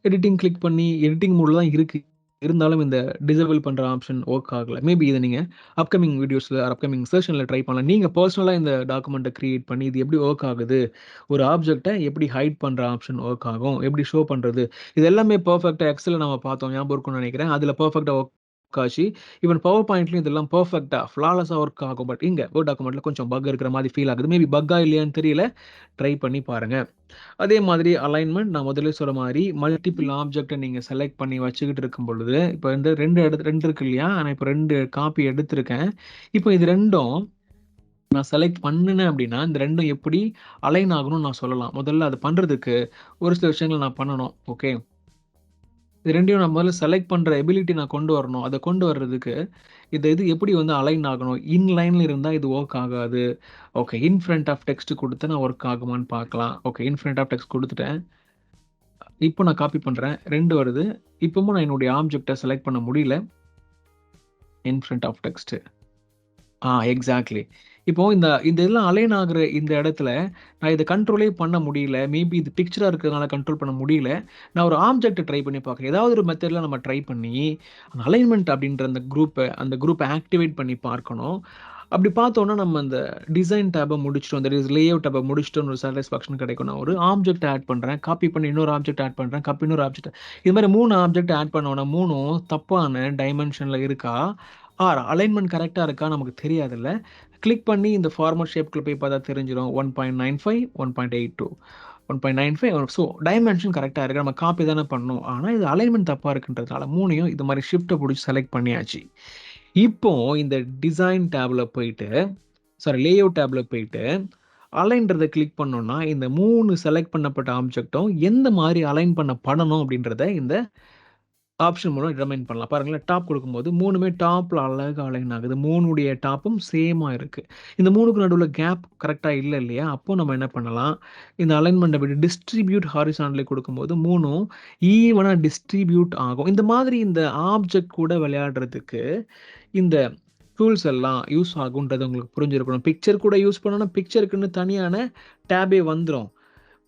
எடிட்டிங் கிளிக் பண்ணி எடிட்டிங் மோட்ல தான் இருக்கு. இருந்தாலும் இந்த டிசேபிள் பண்ற ஆப்ஷன் வொர்க் ஆகல. மேபி இத நீங்க அப்கமிங் வீடியோஸ்ல அப்கமிங் செஷன்ல ட்ரை பண்ணலாம். நீங்க பெர்சனலா இந்த டாக்குமெண்ட்ட கிரியேட் பண்ணி இது எப்படி வொர்க் ஆகுது? ஒரு ஆப்ஜெக்ட்ட எப்படி ஹைட் பண்ற ஆப்ஷன் வொர்க் ஆகும்? எப்படி ஷோ பண்றது? இது எல்லாமே பெர்ஃபெக்ட்டா எக்ஸல்ல நம்ம பார்த்தோம். ஞாபகம் இருக்கும்னு நெனைக்கிறேன். அதுல பெர்ஃபெக்ட்டா வொர்க் ஆச்சு. ஈவன் பவர் பாயிண்ட்லயும் இதெல்லாம் பெர்ஃபெக்ட்டா, ஃப்ளாலெஸ்ஸா வொர்க் ஆகும். பட் இங்க வேர்ட் டாக்குமெண்ட்ல கொஞ்சம் பக் இருக்கிற மாரி ஃபீல் ஆகுது. மேபி பக்கா இல்லையான்னு தெரியல. ட்ரை பண்ணி பாருங்க. அதே மாதிரி அலைன்மென்ட் நான் முதல்ல சொன்ன மாரி மல்டிபிள் ஆப்ஜெக்ட்ட நீங்க செலக்ட் பண்ணி வச்சுக்கிட்டு இருக்கும் பொழுது, இப்ப இந்த 2 இருக்கு இல்லையா? நான் இப்ப 2 காப்பி எடுத்திருக்கேன். இப்போ இது 2ம் நான் செலக்ட் பண்ணுனேன் அப்படின்னா, இந்த 2ம் எப்படி அலைன் ஆகணும்னு நான் சொல்லலாம். முதல்ல அது பண்றதுக்கு ஒரு சில விஷயங்கள் நான் பண்ணணும். ஓகே. இது 2யும் நான் முதல்ல செலக்ட் பண்ற எபிலிட்டி நான் கொண்டு வரணும். அத கொண்டு வர்றதுக்கு, இது எப்படி வந்து அலைன் ஆகணும்? இன் லைன்ல இருந்தா இது வொர்க் ஆகாது. Okay. In front of text குடுத்தா நான் வொர்க் ஆகுமான்னு பார்க்கலாம். Okay. In front of text குடுத்துட்டேன். இப்போ நான் காப்பி பண்றேன். 2 வருது. இப்பவும் நான் என்னுடைய ஆப்ஜெக்ட்ட செலக்ட் பண்ண முடியல. In front of text. Exactly. இப்போ இந்த இந்த இதெல்லாம் அலைன் ஆகுற இந்த இடத்துல, நான் இத கண்ட்ரோலே பண்ண முடியல. மேபி இது பிக்சரா இருக்கிறதுனால கண்ட்ரோல் பண்ண முடியல. நான் ஒரு ஆப்ஜெக்ட்ட ட்ரை பண்ணி பார்க்குறேன். ஏதாவது ஒரு மெத்தட்ல நம்ம ட்ரை பண்ணி, அந்த அலைன்மென்ட் அப்படின்ற அந்த குரூப்ப ஆக்டிவேட் பண்ணி பார்க்கணும். அப்படி பார்த்தோம்னா, நம்ம அந்த டிசைன் டேப்ப முடிச்சுட்டோம். தட் இஸ் லேஅவுட் டேப்ப முடிச்சுட்டோம்னு ஒரு சாட்டிஸ்ஃபாக்ஷன் கிடைக்கும். நான் ஒரு ஆப்ஜெக்ட் ஆட் பண்றேன். காப்பி பண்ணி இன்னொரு ஆப்ஜெக்ட் ஆட் பண்றேன். காப்பி இன்னொரு ஆப்ஜெக்ட். இது மாரி 3 ஆப்ஜெக்ட் ஆட் பண்ண உடனே 3ம் தப்பான டைமென்ஷன்ல இருக்கா? அலைன்மென்ட் கரெக்ட்டா இருக்கா நமக்கு தெரியாதுல்ல. கிளிக் பண்ணி இந்த ஃபார்மட் ஷேப்க்குள்ள போய் பார்த்தா தெரிஞ்சிரும். 1.95, 1.82, 1.95 ஸோ டைமென்ஷன் கரெக்ட்டா இருக்கு. நம்ம காப்பி தானே பண்ணோம். ஆனா இது அலைன்மென்ட் தப்பா இருக்குன்றதுனால 3யும் இது மாரி ஷிஃப்ட்ட புடிச்சு செலக்ட் பண்ணியாச்சு. இப்போ இந்த டிசைன் டேப்ல போயிட்டு லேஅவுட் டேப்ல போயிட்டு அலைன்றத கிளிக் பண்ணோம்னா, இந்த 3 செலக்ட் பண்ணப்பட்ட ஆப்ஜெக்ட்டும் எந்த மாரி அலைன் பண்ணப்படணும் அப்படின்றத இந்த ஆப்ஷன் மூலம் டிட்டர்மைன் பண்ணலாம். பாருங்களேன், டாப் குடுக்கும்போது 3மே டாப்ல அழகா அலைன் ஆகுது. 3 உடைய டாப்பும் சேமா இருக்கு. இந்த 3க்கு நடுவுல கேப் கரெக்ட்டா இல்ல இல்லையா? அப்போ நம்ம என்ன பண்ணலாம், இந்த அலைன்மென்ட்ட விட்டு டிஸ்ட்ரிபியூட் ஹாரிசான்டலி குடுக்கும்போது 3ம் ஈவனா டிஸ்ட்ரிபியூட் ஆகும். இந்த மாதிரி இந்த ஆப்ஜெக்ட் கூட விளையாடுறதுக்கு இந்த டூல்ஸ் எல்லாம் யூஸ் ஆகும்ன்றது உங்களுக்கு புரிஞ்சிருக்கணும். பிக்சர் கூட யூஸ் பண்ணணும்னா, பிக்சருக்குன்னு தனியான டேபே வந்துரும்.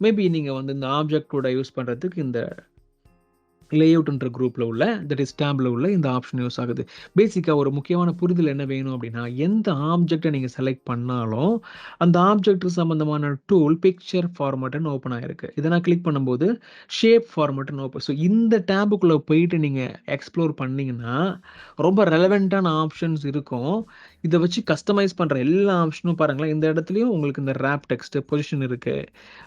மேபி நீங்க வந்து இந்த ஆப்ஜெக்ட் கூட யூஸ் பண்றதுக்கு இந்த லேஅவுட்ன்ற குரூப்ல உள்ள தட் இஸ் டேப்ல உள்ள இந்த ஆப்ஷன் யூஸ் ஆகுது. பேசிக்கா ஒரு முக்கியமான புரிதல் என்ன வேணும் அப்படின்னா, எந்த ஆப்ஜெக்ட்ட நீங்க செலக்ட் பண்ணாலும், அந்த ஆப்ஜெக்ட் சம்பந்தமான டூல் பிக்சர் ஃபார்மட்ன்னு ஓப்பன் ஆயிருக்கு. இத நான் கிளிக் பண்ணும்போது ஷேப் ஃபார்மட்ன்னு ஓப்பன். ஸோ இந்த டேபுக்குள்ள போயிட்டு நீங்க எக்ஸ்ப்ளோர் பண்ணீங்கன்னா, ரொம்ப ரெலவென்ட்டான ஆப்ஷன்ஸ் இருக்கும். இத வச்சு கஸ்டமைஸ் பண்ற எல்லா ஆப்ஷனும் பாருங்களேன், இந்த இடத்துலயும் உங்களுக்கு இந்த ராப் டெக்ஸ்ட், பொசிஷன் இருக்கு.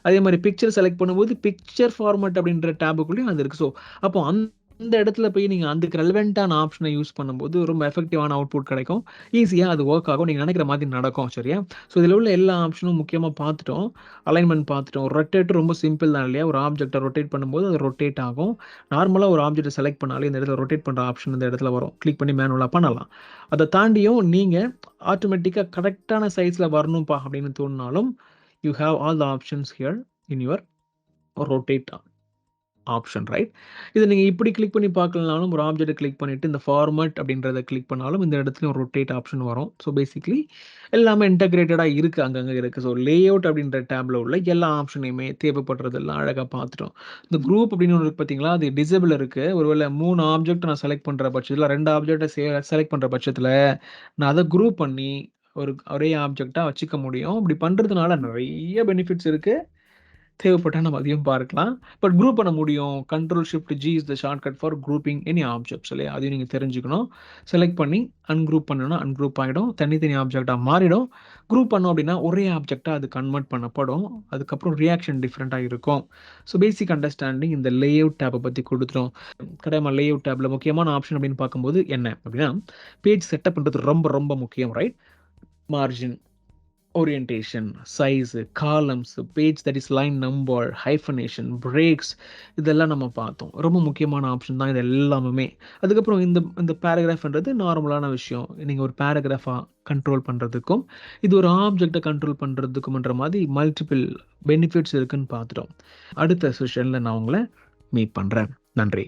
அதே மாரி பிக்சர் செலக்ட் பண்ணும்போது பிக்சர் ஃபார்மட் அப்படின்ற டேபுக்குள்ளயும் அது இருக்கு. ஸோ அப்போ அந்த இடத்துல போய் நீங்க அதுக்கு ரெலவென்ட்டான ஆப்ஷன யூஸ் பண்ணும்போது, ரொம்ப எஃபெக்டிவான அவுட்புட் கிடைக்கும். ஈஸியா அது வொர்க் ஆகும். நீங்க நினைக்கிற மாதிரி நடக்கும். சரியா? ஸோ இதில உள்ள எல்லா ஆப்ஷனும் முக்கியமா பார்த்துட்டோம். அலைன்மென்ட் பார்த்துட்டோம். ரொட்டேட்டர் ரொம்ப சிம்பிள் தான் இல்லையா? ஒரு ஆப்ஜெக்ட்ட ரொட்டேட் பண்ணும்போது அது ரொட்டேட் ஆகும். நார்மலா ஒரு ஆப்ஜெக்ட்ட செலக்ட் பண்ணாலே இந்த இடத்துல ரொட்டேட் பண்ற ஆப்ஷன் இந்த இடத்துல வரும். கிளிக் பண்ணி மேனுவலா பண்ணலாம். அத தாண்டியும் நீங்க ஆட்டோமேட்டிக்கா கரெக்ட்டான சைஸ்ல வரணும்ப்பா அப்படின்னு தோணுனாலும், you have all the options here in your rotate option, right? இதை நீங்கள் இப்படி கிளிக் பண்ணி பார்க்கலனாலும் ஒரு ஆப்ஜெக்ட்டை கிளிக் பண்ணிவிட்டு இந்த ஃபார்மட் அப்படின்றத கிளிக் பண்ணாலும் இந்த இடத்துல ஒரு ரொட்டேட் ஆப்ஷன் வரும். ஸோ பேசிக்லி எல்லாமே இன்டகிரேட்டடாக இருக்குது, அங்கங்கே இருக்குது. ஸோ லேஅவுட் அப்படின்ற டேபில் உள்ள எல்லா ஆப்ஷனையுமே தேவைப்படுறதெல்லாம் அழகாக பார்த்துட்டோம். இந்த குரூப் அப்படின்னு ஒன்று இருக்குது பார்த்தீங்களா, அது டிசேபிள் இருக்குது. ஒருவேளை 3 ஆப்ஜெக்ட் நான் செலக்ட் பண்ணுற பட்சத்தில் 2 ஆப்ஜெக்டை செலக்ட் பண்ணுற பட்சத்தில் நான் அதை குரூப் பண்ணி ஒரே ஆப்ஜெக்ட்டா வச்சுக்க முடியும். இப்படி பண்றதுனால நெறைய பெனிஃபிட்ஸ் இருக்கு. தேவைப்பட்டா நம்ம அதையும் பார்க்கலாம். பட் குரூப் பண்ண முடியும். Ctrl+Shift+G is the shortcut for grouping any objects இல்லையா? அதையும் நீங்க தெரிஞ்சுக்கணும். செலக்ட் பண்ணி அன்குரூப் பண்ணணும்னா அன்குரூப் ஆயிடும். தனித்தனி ஆப்ஜெக்ட்டா மாறிடும். குரூப் பண்ணோம் அப்படின்னா ஒரே ஆப்ஜெக்ட்டா அது கன்வெர்ட் பண்ணப்படும். அதுக்கப்புறம் ரியாக்ஷன் டிஃபரெண்ட்டா இருக்கும். ஸோ பேசிக் அண்டர்ஸ்டாண்டிங் இந்த லேஅவுட் டேப்பை பத்தி குடுத்துட்டோம். கடைசியா லேஅவுட் டேப்ல முக்கியமான ஆப்ஷன் அப்படின்னு பார்க்கும்போது என்ன அப்படின்னா, பேஜ் செட்டப் பண்றது ரொம்ப ரொம்ப முக்கியம், right? Margin, orientation, size, columns, page that is line number, hyphenation, breaks இதெல்லாம் நம்ம பார்த்தோம். ரொம்ப முக்கியமான ஆப்ஷன் தான் இது எல்லாமுமே. அதுக்கப்புறம் இந்த இந்த பேராகிராஃப்ன்றது நார்மலான விஷயம். நீங்கள் ஒரு பேராகிராஃபாக கண்ட்ரோல் பண்ணுறதுக்கும் இது ஒரு ஆப்ஜெக்டை கண்ட்ரோல் பண்ணுறதுக்கும்ன்ற மாதிரி மல்டிபிள் பெனிஃபிட்ஸ் இருக்குன்னு பார்த்துட்டோம். அடுத்த செஷனில் நான் உங்களை மீட் பண்ணுறேன். நன்றி.